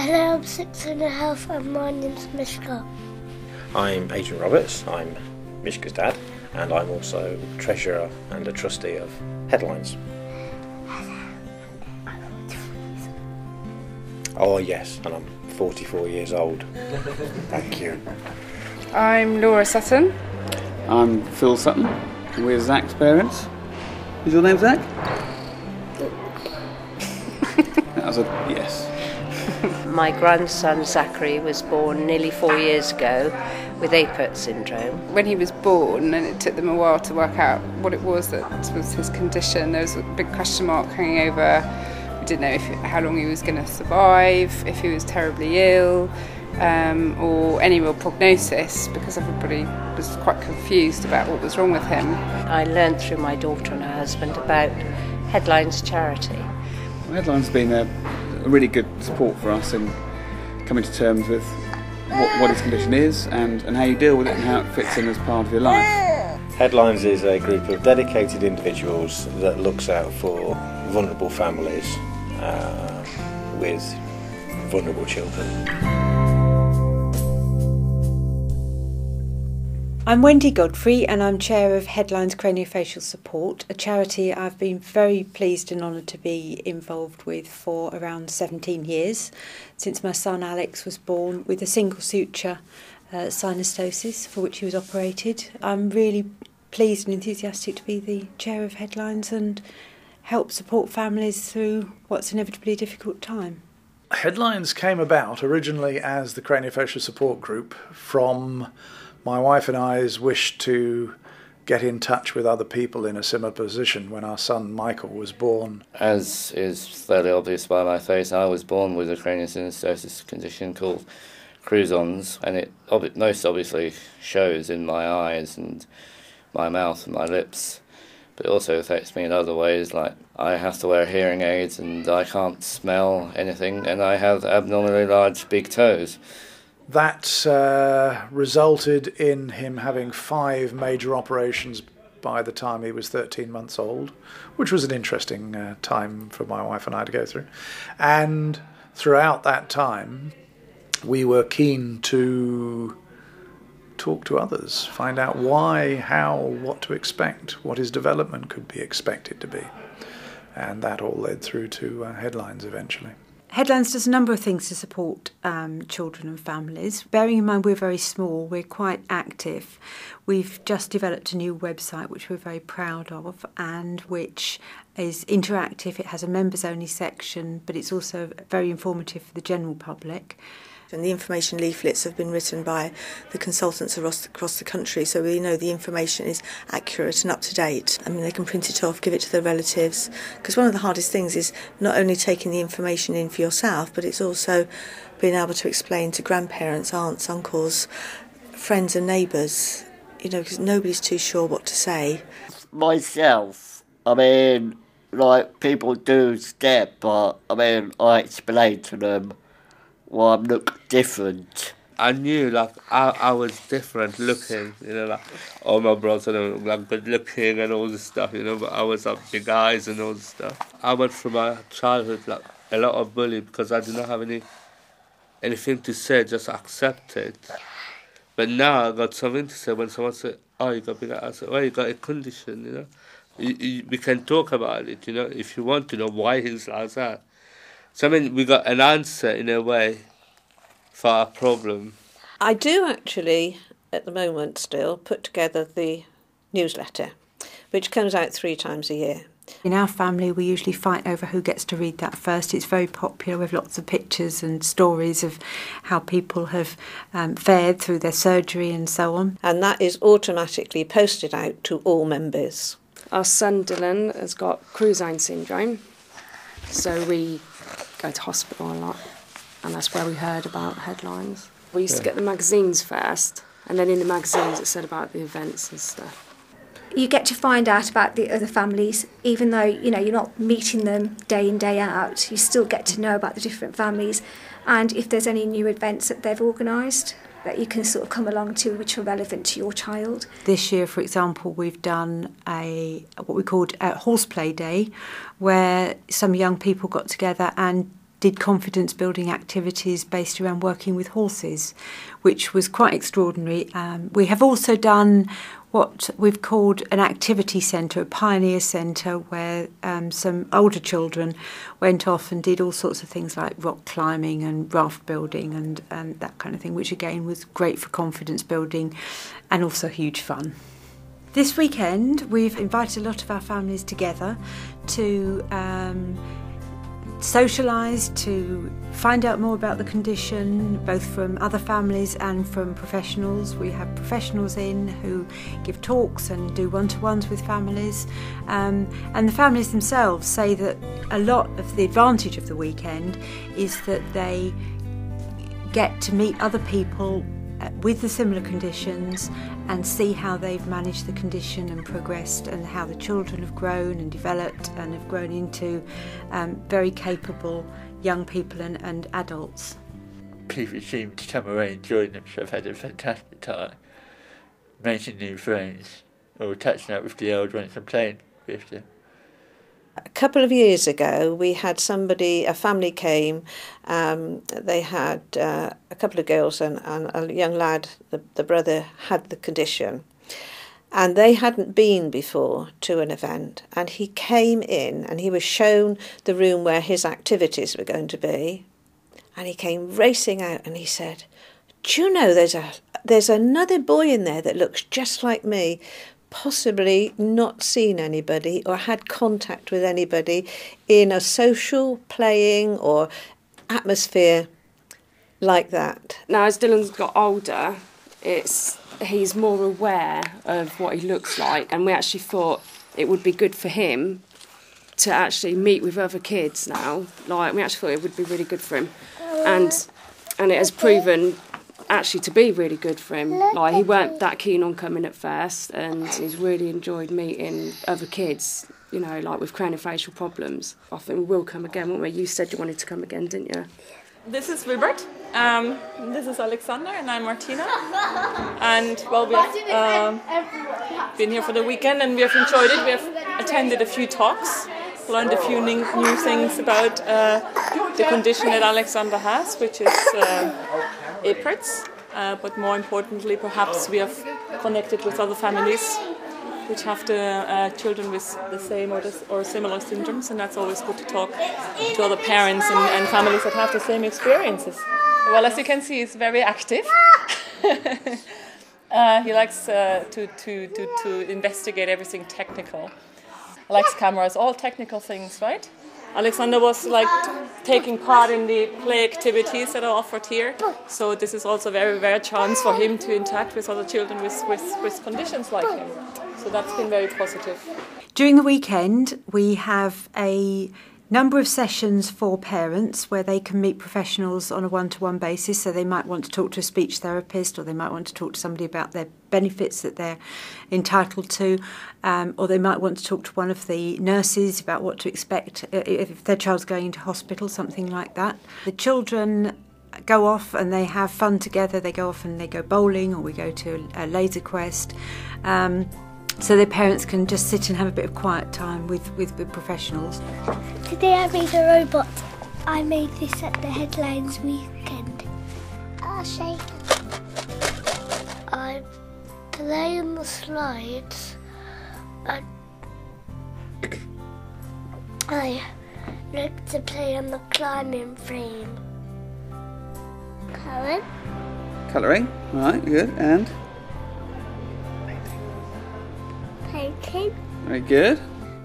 Hello, I'm 6.5 and my name's Mishka. I'm Adrian Roberts, I'm Mishka's dad, and I'm also treasurer and a trustee of Headlines. Oh yes, and I'm 44 years old. Thank you. I'm Laura Sutton. I'm Phil Sutton. We're Zach's parents. Is your name Zach? That was a yes. My grandson Zachary was born nearly 4 years ago with Saethre-Chotzen syndrome. When he was born, and it took them a while to work out what it was that was his condition, there was a big question mark hanging over. We didn't know how long he was going to survive, if he was terribly ill, or any real prognosis, because everybody was quite confused about what was wrong with him. I learned through my daughter and her husband about Headlines charity. Well, Headlines has been a really good support for us in coming to terms with what his condition is and how you deal with it and how it fits in as part of your life. Headlines is a group of dedicated individuals that looks out for vulnerable families with vulnerable children. I'm Wendy Godfrey and I'm chair of Headlines Craniofacial Support, a charity I've been very pleased and honoured to be involved with for around 17 years, since my son Alex was born with a single suture synostosis for which he was operated. I'm really pleased and enthusiastic to be the chair of Headlines and help support families through what's inevitably a difficult time. Headlines came about originally as the Craniofacial Support Group from my wife and I's wish to get in touch with other people in a similar position when our son Michael was born. As is fairly obvious by my face, I was born with a craniosynostosis condition called Crouzon's, and it most obviously shows in my eyes and my mouth and my lips, but it also affects me in other ways, like I have to wear hearing aids and I can't smell anything, and I have abnormally large big toes. That resulted in him having 5 major operations by the time he was 13 months old, which was an interesting time for my wife and I to go through. And throughout that time, we were keen to talk to others, find out why, how, what to expect, what his development could be expected to be. And that all led through to Headlines eventually. Headlines does a number of things to support children and families. Bearing in mind we're very small, we're quite active. We've just developed a new website which we're very proud of and which is interactive. It has a members-only section, but it's also very informative for the general public. And the information leaflets have been written by the consultants across the country, so we know the information is accurate and up to date. I mean, they can print it off, give it to their relatives, because one of the hardest things is not only taking the information in for yourself, but it's also being able to explain to grandparents, aunts, uncles, friends and neighbours, you know, because nobody's too sure what to say. Myself, I mean, like, people do stare, but, I mean, I explain to them, well, I look different. I knew, like, I was different looking, you know, like, all my brothers were like, good looking and all this stuff, you know, but I was like big eyes and all this stuff. I went through my childhood, like, a lot of bullying because I did not have anything to say, just accept it. But now I got something to say when someone said, oh, you got big eyes, I said, well, you got a condition, you know. We can talk about it, you know, if you want to know why he's like that. So, I mean, we got an answer, in a way, for our problem. I do actually, at the moment still, put together the newsletter, which comes out 3 times a year. In our family, we usually fight over who gets to read that first. It's very popular with lots of pictures and stories of how people have fared through their surgery and so on. And that is automatically posted out to all members. Our son Dylan has got Crouzon syndrome, so we go to hospital a lot, and that's where we heard about Headlines. We used to get the magazines first, and then in the magazines it said about the events and stuff. You get to find out about the other families, even though, you know, you're not meeting them day in, day out. You still get to know about the different families, and if there's any new events that they've organised that you can sort of come along to which are relevant to your child. This year, for example, we've done what we called a horseplay day, where some young people got together and did confidence building activities based around working with horses, which was quite extraordinary. We have also done what we've called an activity centre, a pioneer centre, where some older children went off and did all sorts of things like rock climbing and raft building and that kind of thing, which again was great for confidence building and also huge fun. This weekend we've invited a lot of our families together to socialise, to find out more about the condition, both from other families and from professionals. We have professionals in who give talks and do one-to-ones with families, and the families themselves say that a lot of the advantage of the weekend is that they get to meet other people with the similar conditions and see how they've managed the condition and progressed, and how the children have grown and developed and have grown into very capable young people and adults. People seem to come away enjoying them, so I've had a fantastic time making new friends or catching up with the old ones and playing with them. A couple of years ago, we had a family came, they had a couple of girls and a young lad, the brother had the condition, and they hadn't been before to an event, and he came in and he was shown the room where his activities were going to be, and he came racing out and he said, "Do you know there's another boy in there that looks just like me, possibly not seen anybody or had contact with anybody in a social playing or atmosphere like that." Now, as Dylan's got older, he's more aware of what he looks like, and we actually thought it would be good for him to actually meet with other kids now. Like, we actually thought it would be really good for him, and it has proven actually to be really good for him. Like, he weren't that keen on coming at first, and he's really enjoyed meeting other kids, you know, like with craniofacial problems. I think we will come again, won't we? You said you wanted to come again, didn't you? This is Wilbert, this is Alexander, and I'm Martina. And well, we have been here for the weekend and we have enjoyed it. We have attended a few talks, learned a few new things about the condition that Alexander has, which is Saethre-Chotzen. But more importantly, perhaps we have connected with other families which have the children with the same or similar syndromes, and that's always good to talk to other parents and families that have the same experiences. Well, as you can see, he's very active. He likes to investigate everything technical. Likes cameras, all technical things, right? Alexander was like taking part in the play activities that are offered here, so this is also a very rare chance for him to interact with other children with conditions like him. So that's been very positive. During the weekend, we have a number of sessions for parents where they can meet professionals on a one-to-one basis. So they might want to talk to a speech therapist, or they might want to talk to somebody about their benefits that they're entitled to, or they might want to talk to one of the nurses about what to expect if their child's going into hospital, something like that. The children go off and they have fun together. They go off and they go bowling, or we go to a laser quest. So their parents can just sit and have a bit of quiet time with the professionals. Today I made a robot. I made this at the Headlines weekend. I'll shake it. I play on the slides and I look to play on the climbing frame. Colouring. Colouring, right, good, and? Painting. Very good.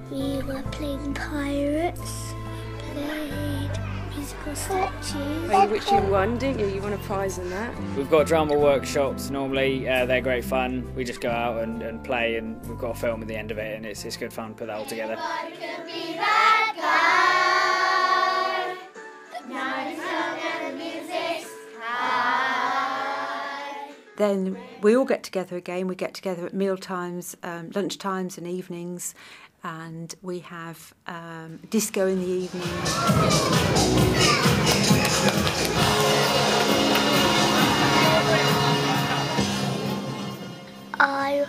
We were playing pirates, played musical statues. Which you won, didn't you? You won a prize in that. We've got drama workshops normally, they're great fun. We just go out and play, and we've got a film at the end of it, and it's good fun to put that all together. Then we all get together again. We get together at meal times, lunch times and evenings, and we have disco in the evening. I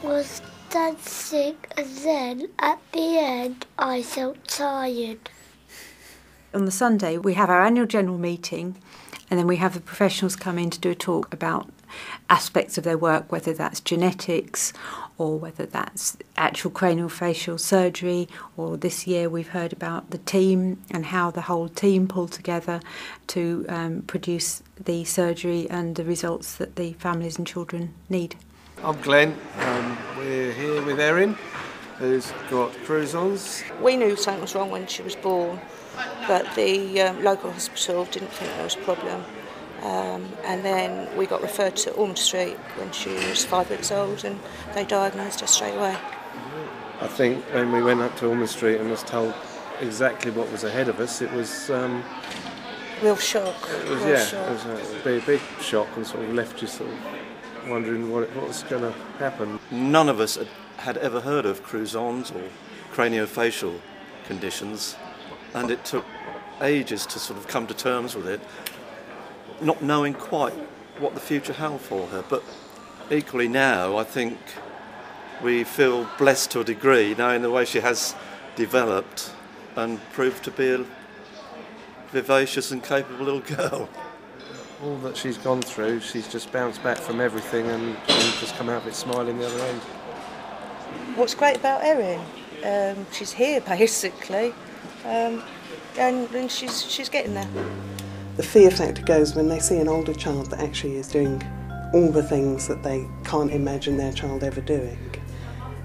was dancing and then at the end I felt tired. On the Sunday, we have our annual general meeting, and then we have the professionals come in to do a talk about aspects of their work, whether that's genetics or whether that's actual craniofacial surgery, or this year we've heard about the team and how the whole team pulled together to produce the surgery and the results that the families and children need. I'm Glenn. We're here with Erin, who's got Cruzons. We knew something was wrong when she was born, but the local hospital didn't think there was a problem. And then we got referred to Ormond Street when she was 5 weeks old, and they diagnosed her straight away. I think when we went up to Ormond Street and was told exactly what was ahead of us, it was real shock. It was, it was a big shock, and sort of left you sort of wondering what was going to happen. None of us had ever heard of Cruzons or craniofacial conditions, and it took ages to sort of come to terms with it, not knowing quite what the future held for her. But equally now, I think we feel blessed to a degree, knowing the way she has developed and proved to be a vivacious and capable little girl. All that she's gone through, she's just bounced back from everything and just come out of it smiling the other end. What's great about Erin, she's here basically, and she's getting there. The fear factor goes when they see an older child that actually is doing all the things that they can't imagine their child ever doing.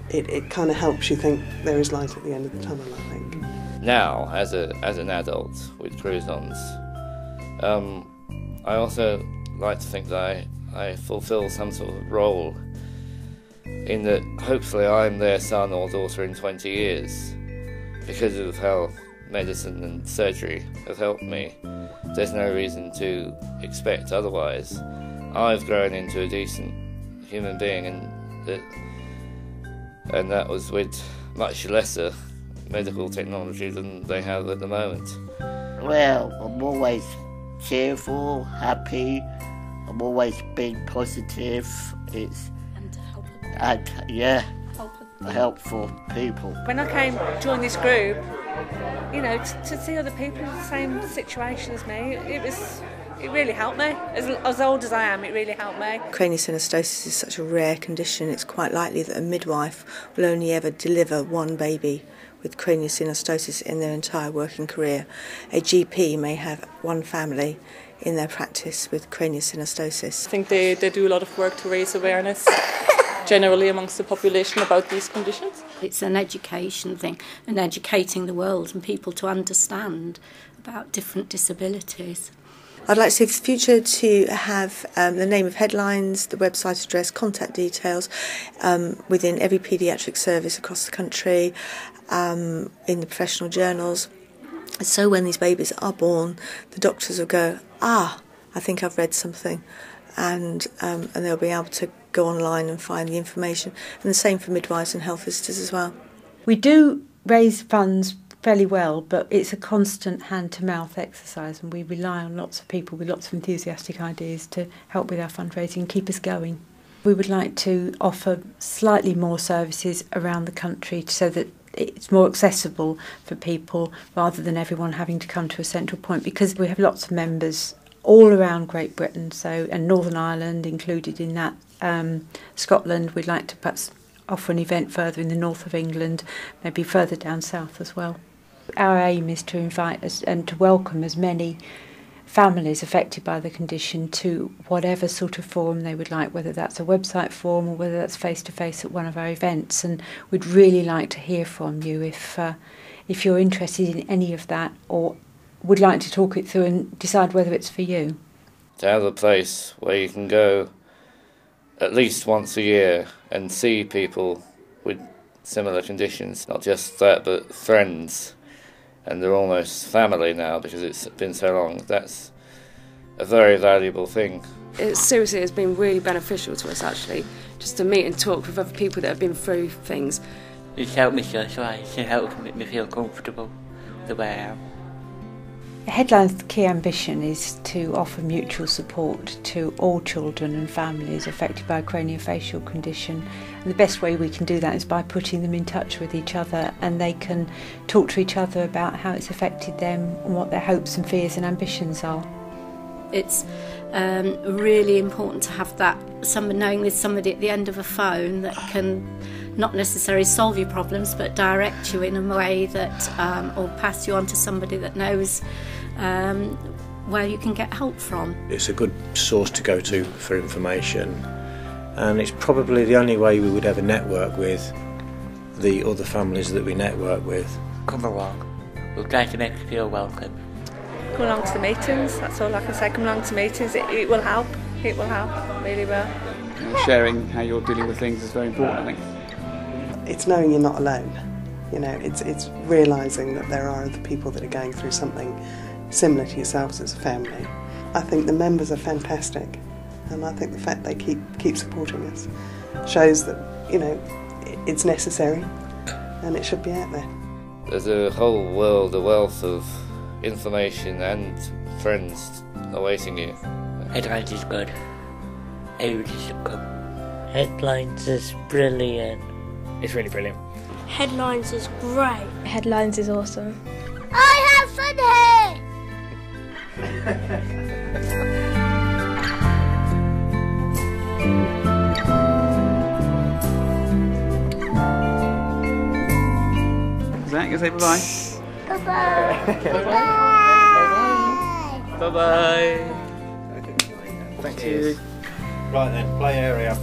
It kind of helps you think there is light at the end of the tunnel, I think. Now, as an adult with Cruzons, I also like to think that I fulfil some sort of role in that hopefully I'm their son or daughter in 20 years because of how medicine and surgery have helped me. There's no reason to expect otherwise. I've grown into a decent human being, and that was with much lesser medical technology than they have at the moment. Well, I'm always cheerful, happy. I'm always being positive. It's helpful people. When I joined this group, you know, to see other people in the same situation as me, it really helped me. As old as I am, it really helped me. Craniosynostosis is such a rare condition, it's quite likely that a midwife will only ever deliver one baby with craniosynostosis in their entire working career. A GP may have one family in their practice with craniosynostosis. I think they do a lot of work to raise awareness generally amongst the population about these conditions. It's an education thing, and educating the world and people to understand about different disabilities. I'd like to see the future to have the name of headlines, the website address, contact details within every paediatric service across the country, in the professional journals. So when these babies are born, the doctors will go, I think I've read something, and they'll be able to go online and find the information. And the same for midwives and health visitors as well. We do raise funds fairly well, but it's a constant hand-to-mouth exercise, and we rely on lots of people with lots of enthusiastic ideas to help with our fundraising and keep us going. We would like to offer slightly more services around the country so that it's more accessible for people rather than everyone having to come to a central point, because we have lots of members all around Great Britain, and Northern Ireland included in that. Scotland, we'd like to perhaps offer an event further in the north of England, maybe further down south as well. Our aim is to invite us and to welcome as many families affected by the condition to whatever sort of forum they would like, whether that's a website forum or whether that's face-to-face at one of our events. And we'd really like to hear from you if you're interested in any of that or would like to talk it through and decide whether it's for you. To have a place where you can go at least once a year and see people with similar conditions, not just that but friends, and they're almost family now because it's been so long. That's a very valuable thing. It seriously has been really beneficial to us actually, just to meet and talk with other people that have been through things. It's helped me so it helped me feel comfortable the way I am. Headline's key ambition is to offer mutual support to all children and families affected by a craniofacial condition. And the best way we can do that is by putting them in touch with each other, and they can talk to each other about how it's affected them and what their hopes and fears and ambitions are. It's really important to have that, knowing there's somebody at the end of a phone that can not necessarily solve your problems, but direct you in a way that, or pass you on to somebody that knows where you can get help from. It's a good source to go to for information, and it's probably the only way we would ever network with the other families that we network with. Come along, we'll try to make you feel welcome. Come along to the meetings, that's all I can say. Come along to meetings, it will help, it really will. Sharing how you're dealing with things is very important, I think. It's knowing you're not alone. You know, it's realising that there are other people that are going through something similar to yourselves as a family. I think the members are fantastic, and I think the fact they keep supporting us shows that, you know, it's necessary and it should be out there. There's a whole world, a wealth of information and friends awaiting you. Headlines is good. Everybody should come. Headlines is brilliant. It's really brilliant. Headlines is great. Headlines is awesome. I have fun here! Zach, you say bye-bye? Bye-bye. Bye-bye. Thank you. Right then, play area.